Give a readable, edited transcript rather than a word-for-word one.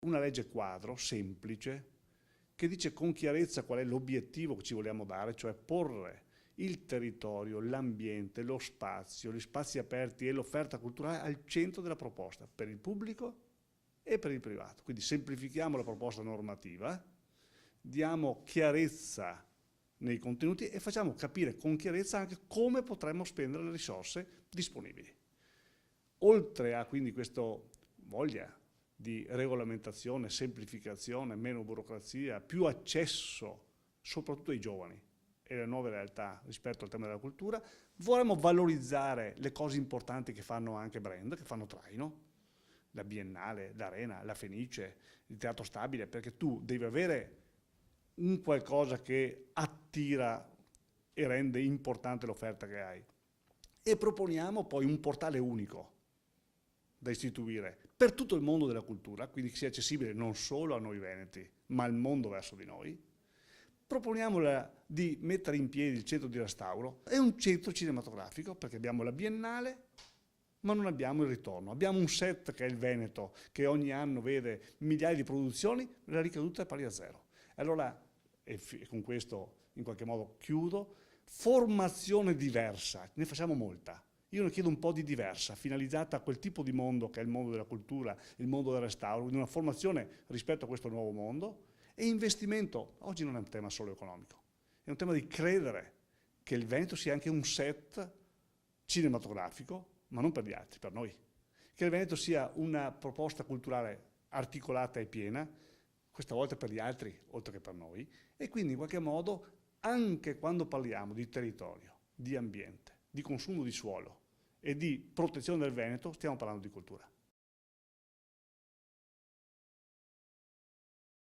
una legge quadro, semplice, che dice con chiarezza qual è l'obiettivo che ci vogliamo dare, cioè porre il territorio, l'ambiente, lo spazio, gli spazi aperti e l'offerta culturale al centro della proposta, per il pubblico e per il privato. Quindi semplifichiamo la proposta normativa, diamo chiarezza nei contenuti e facciamo capire con chiarezza anche come potremmo spendere le risorse disponibili. Oltre a quindi questa voglia di regolamentazione, semplificazione, meno burocrazia, più accesso soprattutto ai giovani e alle nuove realtà rispetto al tema della cultura, vorremmo valorizzare le cose importanti che fanno anche brand, che fanno traino, la Biennale, l'Arena, la Fenice, il Teatro Stabile, perché tu devi avere un qualcosa che attira e rende importante l'offerta che hai. E proponiamo poi un portale unico da istituire per tutto il mondo della cultura, quindi che sia accessibile non solo a noi veneti, ma al mondo verso di noi. Proponiamo di mettere in piedi il centro di restauro e un centro cinematografico, perché abbiamo la Biennale, ma non abbiamo il ritorno. Abbiamo un set che è il Veneto, che ogni anno vede migliaia di produzioni, la ricaduta è pari a zero. Allora, e con questo in qualche modo chiudo, formazione diversa, ne facciamo molta. Io ne chiedo un po' di diversa, finalizzata a quel tipo di mondo che è il mondo della cultura, il mondo del restauro, quindi una formazione rispetto a questo nuovo mondo e investimento. Oggi non è un tema solo economico, è un tema di credere che il Veneto sia anche un set cinematografico, ma non per gli altri, per noi. Che il Veneto sia una proposta culturale articolata e piena, questa volta per gli altri oltre che per noi, e quindi in qualche modo anche quando parliamo di territorio, di ambiente, di consumo di suolo e di protezione del Veneto, stiamo parlando di cultura.